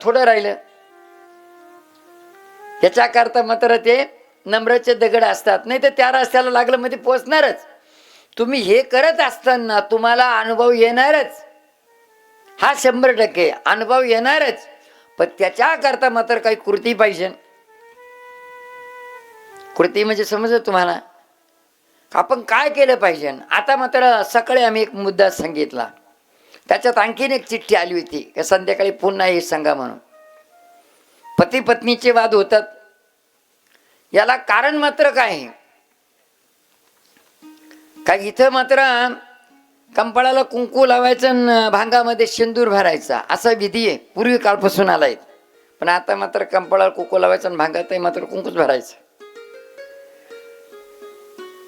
थोडं राहिलं. याच्याकरता मात्र ते नम्राचे दगड असतात, नाही तर त्या रस्त्याला लागलं मध्ये पोचणारच. तुम्ही हे करत असताना तुम्हाला अनुभव येणारच, हा 100% अनुभव येणारच. पण त्याच्याकरता मात्र काही कृती पाहिजे. कृती म्हणजे समजलं तुम्हाला, आपण काय केलं पाहिजे. आता मात्र सकाळी आम्ही एक मुद्दा सांगितला, त्याच्यात आणखीन एक चिठ्ठी आली होती की संध्याकाळी पुन्हा हे सांगा म्हणून. पती पत्नीचे वाद होतात, याला कारण मात्र काय आहे? काय इथं मात्र कंपाळाला कुंकू लावायचं, भांगामध्ये शेंदूर भरायचा असा विधी आहे, पूर्वी काळपासून आलाय. पण आता मात्र कंपाळाला कुंकू लावायचं आणि भांगात मात्र कुंकूच भरायचं.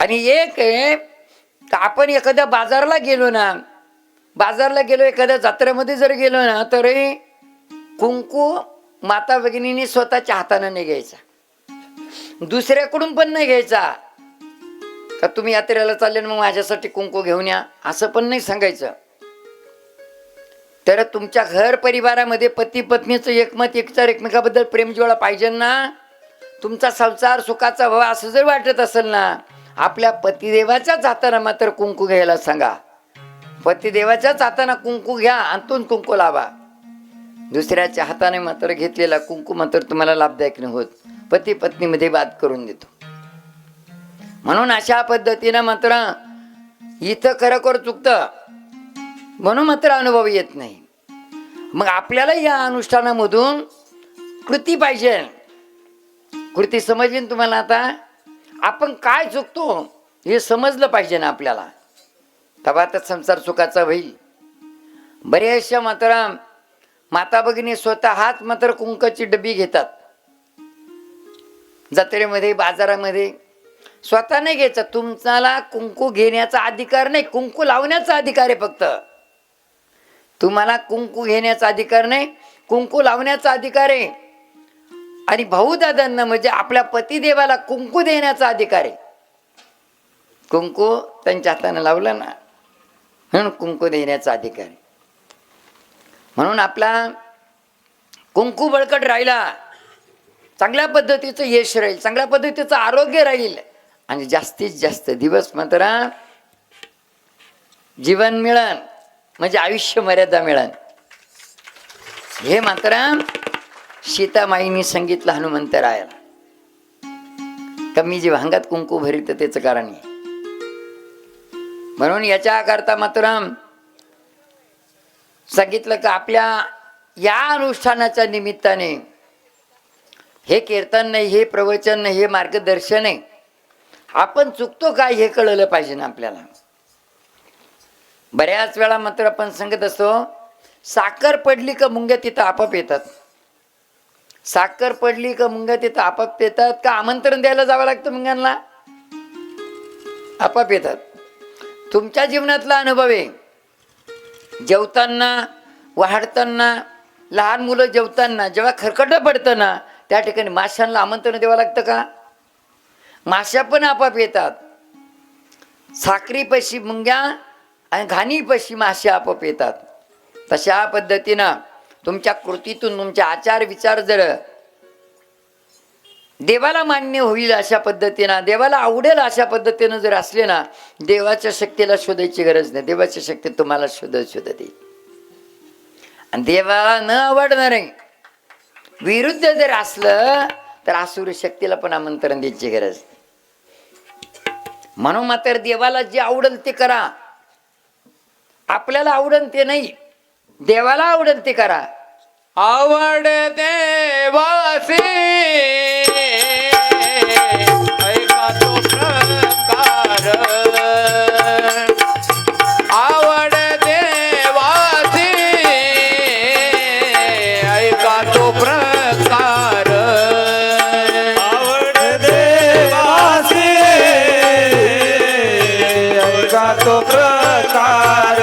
आणि एक आहे तर आपण एखाद्या बाजारला गेलो ना, एखाद्या जत्रेमध्ये जर गेलो ना, तर कुंकू माता भगिनीने स्वतःच्या हाताने नाही घ्यायचा, दुसऱ्याकडून पण नाही घ्यायचा. का तुम्ही यात्रेला चालले मग माझ्यासाठी कुंकू घेऊन या असं पण नाही सांगायचं. तर तुमच्या घर परिवारामध्ये पती पत्नीचं एकमत, एकचार, एकमेकाबद्दल प्रेमजिव्हाळा पाहिजे ना. तुमचा संसार सुखाचा व्हावा असं जर वाटत असेल ना, आपल्या पतिदेवाच्याच हाताने मात्र कुंकू घ्यायला सांगा. पतिदेवाच्याच हाताने कुंकू घ्या, अंतून कुंकू लावा. दुसऱ्याच्या हाताने मात्र घेतलेला कुंकू मात्र तुम्हाला लाभदायक नाही होत, पती पत्नीमध्ये वाद करून देतो. म्हणून अशा पद्धतीनं मात्र इथं खरोखर चुकतं, म्हणून मात्र अनुभव येत नाही. मग आपल्याला या अनुष्ठानामधून कृती पाहिजे. कृती समजली ना तुम्हाला? आता आपण काय चुकतो हे समजलं पाहिजे ना आपल्याला, तेव्हा तर संसार सुखाचा होईल. बऱ्याचशा मात्र माता भगिनी स्वतः हात मात्र कुंकाची डबी घेतात, जत्रेमध्ये बाजारामध्ये स्वतः नाही घ्यायचं. तुमचा कुंकू घेण्याचा अधिकार नाही, कुंकू लावण्याचा अधिकार आहे फक्त. तुम्हाला कुंकू घेण्याचा अधिकार नाही, कुंकू लावण्याचा अधिकार आहे. आणि भाऊ दादांना म्हणजे आपल्या पतिदेवाला कुंकू देण्याचा अधिकार आहे. कुंकू त्यांच्या हाताने लावलं ना म्हणून कुंकू देण्याचा अधिकार आहे. म्हणून आपला कुंकू बळकट राहिला, चांगल्या पद्धतीचं यश राहील, चांगल्या पद्धतीचं आरोग्य राहील आणि जास्तीत जास्त दिवस मात्र जीवन मिळन, म्हणजे आयुष्य मर्यादा मिळन. हे मात्र सीतामाईंनी सांगितलं हनुमंतरायाला. कमी जे भांगात कुंकू भरीत त्याचं कारण आहे. म्हणून याच्याकरता मात्र सांगितलं की आपल्या या अनुष्ठानाच्या निमित्ताने हे कीर्तन नाही, हे प्रवचन नाही, हे मार्गदर्शन आहे, आपण चुकतो काय हे कळलं पाहिजे ना आपल्याला. बऱ्याच वेळा मात्र आपण सांगत असतो, साखर पडली का मुंग्या तिथं आपाप येतात. साखर पडली का मुंग्या तिथं आपाप येतात का आमंत्रण द्यायला जावं लागतं मुंग्यांना? आपाप येतात. तुमच्या जीवनातला अनुभव आहे, जेवताना, वाढताना, लहान मुलं जेवताना जेव्हा खरकट पडतं ना, त्या ठिकाणी माशांना आमंत्रण द्यावं लागतं का? माश्या पण आपाप येतात. साखरीपाशी मुंग्या आणि घाणीपाशी माश्या आपाप येतात. तशा पद्धतीनं तुमच्या कृतीतून तुमचे आचार विचार जर देवाला मान्य होईल अशा पद्धतीनं, देवाला आवडेल अशा पद्धतीनं जर असले ना, देवाच्या शक्तीला शोधायची गरज नाही. देवाची शक्ती तुम्हाला शोधत देईल. आणि देवाला न आवडणार विरुद्ध जर असलं तर आसुरी शक्तीला पण आमंत्रण द्यायची गरज नाही. म्हणून मात्र देवाला जे आवडेल ते करा. आपल्याला आवडेल ते नाही, देवाला आवडेल ते करा. आवड देवासी ऐका तो प्रकार, आवड देवासी ऐका तो प्रकार, आवड देवासी ऐका तो प्रकार,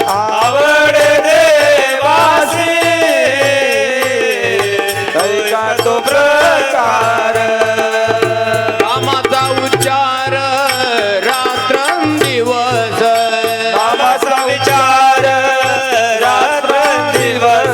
आवड देवासी ऐका तो प्रकार. नामाचा उच्चार रात्रंदिवस, नामाचा विचार रात्रंदिवस,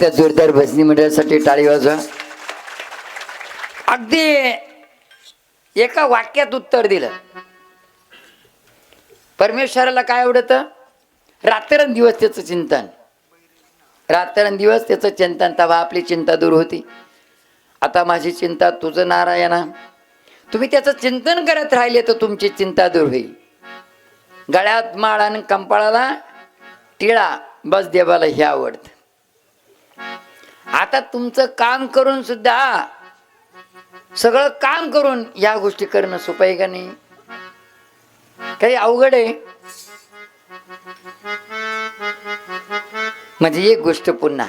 एकदा जोरदार भजनी मंडळासाठी टाळी वाजवा. अगदी एका वाक्यात उत्तर दिलं. परमेश्वराला काय आवडतं? रात्रंदिवस त्याचं चिंतन, रात्रंदिवस त्याचं चिंतन. तेव्हा आपली चिंता दूर होती. आता माझी चिंता तुझं नारायणा. तुम्ही त्याचं चिंतन करत राहिले तर तुमची चिंता दूर होईल. गळ्यात माळ आणि कंपाळाला टिळा, बस देवाला हे आवडतं. आता तुमचं काम करून सुद्धा, सगळं काम करून या गोष्टी करणं सोपं आहे का नाही? काही अवघड आहे. म्हणजे एक गोष्ट पुन्हा,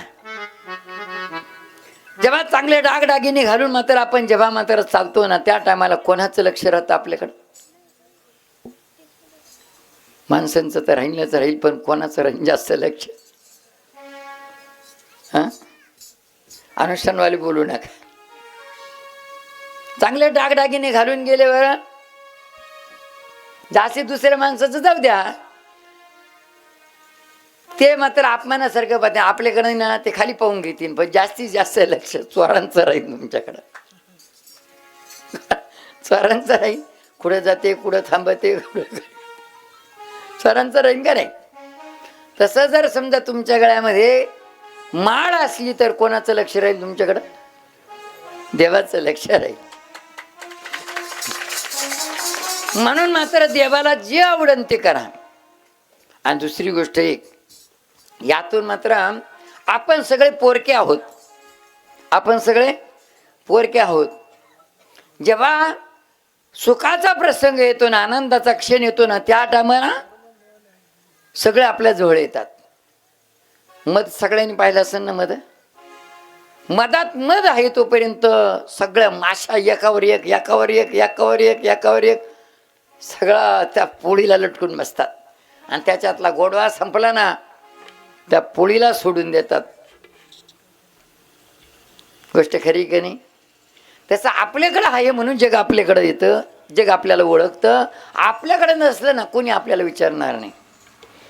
जेव्हा चांगले डागडागिने घालून मात्र आपण जेव्हा मात्र चालतो ना, त्या टायमाला कोणाचं लक्ष राहतं आपल्याकडं? माणसांचं तर राहीलच राहील, पण कोणाचं राहील जास्त लक्ष? हा, अनुष्ठानवाले बोलू नका. चांगले डागडागिने घालून गेल्यावर जास्ती दुसऱ्या माणसाचं जाऊ द्या, ते मात्र अपमानासारखं पाहते. आपल्याकडे ना ते खाली पाहून घेतील, पण जास्तीत जास्त लक्ष चोरांचं राहील तुमच्याकडं. चोरांचं राहील, कुठं जाते, कुठं थांबते, चोरांचं राहील का नाही? तसं जर समजा तुमच्या गळ्यामध्ये माळ असली तर कोणाचं लक्ष राहील तुमच्याकडं? देवाचं लक्ष राहील. म्हणून मात्र देवाला जे आवडन ते करा. आणि दुसरी गोष्ट एक, यातून मात्र आपण सगळे पोरके आहोत. आपण सगळे पोरके आहोत. जेव्हा सुखाचा प्रसंग येतो ना, आनंदाचा क्षण येतो ना, त्या टायमाला सगळे आपल्या जवळ येतात. मध सगळ्यांनी पाहिलं असेल ना, मधात मध आहे तोपर्यंत सगळ्या माशा एकावर एक, एकावर एक, एकावर एक, एकावर एक सगळा त्या पोळीला लटकून बसतात. आणि त्याच्यातला गोडवा संपला ना, त्या पोळीला सोडून देतात. गोष्ट खरी का नाही? तसं आपल्याकडं आहे म्हणून जग आपल्याकडं येतं, जग आपल्याला ओळखतं. आपल्याकडे नसलं ना, कोणी आपल्याला विचारणार नाही.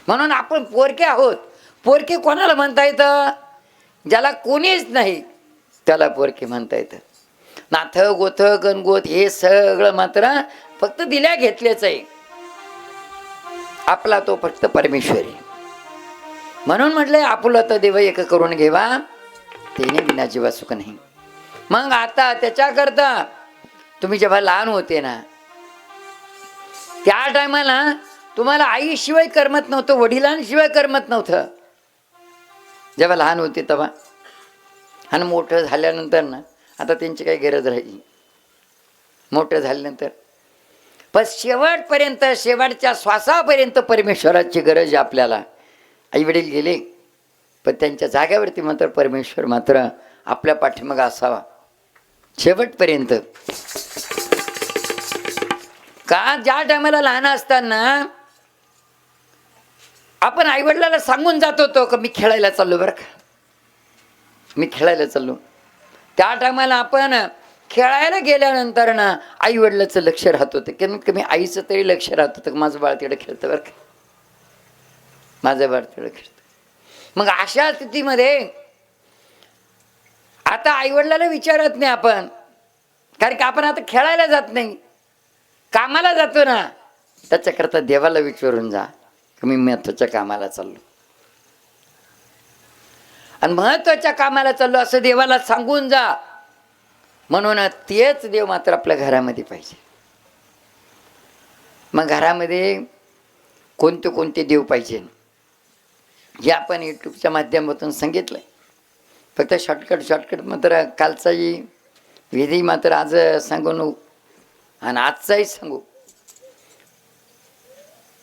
म्हणून आपण पोरके आहोत. पोरके कोणाला म्हणता येतं? ज्याला कोणीच नाही त्याला पोरके म्हणता येतं. नाथ गोथ गणगोत हे सगळं मात्र फक्त दिल्या घेतल्याच आहे. आपला तो फक्त परमेश्वरी. म्हणून म्हटलंय, आपुला तर देव एक करून घेवा, तेने बिना जीवा सुख नाही. मग आता त्याच्याकरता तुम्ही जेव्हा लहान होते ना, त्या टायमाला तुम्हाला आईशिवाय करमत नव्हतं, वडिलांशिवाय करमत नव्हतं. जेव्हा लहान होते तेव्हा. आणि मोठं झाल्यानंतर ना, आता त्यांची काही गरज राहिली. मोठं झाल्यानंतर पण शेवटपर्यंत, शेवटच्या श्वासापर्यंत परमेश्वराची गरज आहे आपल्याला. आई वडील गेले, पण त्यांच्या जाग्यावरती मात्र परमेश्वर मात्र आपल्या पाठीमागे असावा शेवटपर्यंत. का? ज्या टायमाला लहान असताना आपण आईवडिलाला सांगून जात होतो की मी खेळायला चाललो, बरं का, मी खेळायला चाललो. त्या टायमाला आपण खेळायला गेल्यानंतर ना आई वडिलाचं लक्ष राहत होतं, कमीत कमी आईचं तरी लक्ष राहत होतं, माझं बाळ तिकडे खेळतं, बरं का, माझं बाळ तिकडे खेळतं. मग अशा स्थितीमध्ये आता आई वडिलाला विचारत नाही आपण, कारण की आपण आता खेळायला जात नाही, कामाला जातो ना. त्याच्याकरता देवाला विचारून जा की मी महत्वाच्या कामाला चाललो, आणि महत्वाच्या कामाला चाललो असं देवाला सांगून जा. म्हणून तेच देव मात्र आपल्या घरामध्ये पाहिजे. मग घरामध्ये कोणते कोणते देव पाहिजे हे आपण यूट्यूबच्या माध्यमातून सांगितलंय. फक्त शॉर्टकट मात्र कालचाही विधी मात्र आज सांगू आणि आजचाही सांगू.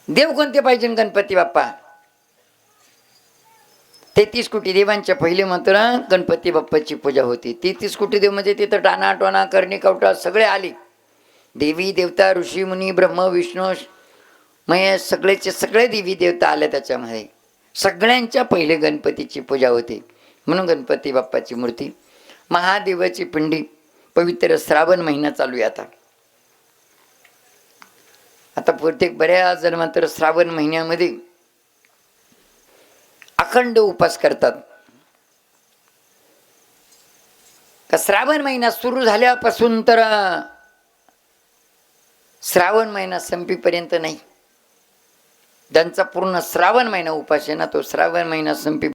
देव कोणते पाहिजे? गणपती बाप्पा. 33 कोटी देवांच्या पहिले मात्र गणपती बाप्पाची पूजा होती. 33 कोटी देव म्हणजे तिथं टाणा टोना करणी कवटा सगळे आले. देवी देवता ऋषी मुनी ब्रह्म विष्णू महेश सगळेचे सगळे देवी देवता आले त्याच्यामध्ये. सगळ्यांच्या पहिले गणपतीची पूजा होती. म्हणून गणपती बाप्पाची मूर्ती, महादेवाची पिंडी. पवित्र श्रावण महिना चालू आहे आता. प्रत्येक बऱ्याच जण मात्र श्रावण महिन्यामध्ये अखंड उपास करतात. का श्रावण महिना सुरू झाल्यापासून तर श्रावण महिना संपेपर्यंत नाही, ज्यांचा पूर्ण श्रावण महिना उपास आहे ना, तो श्रावण महिना संपे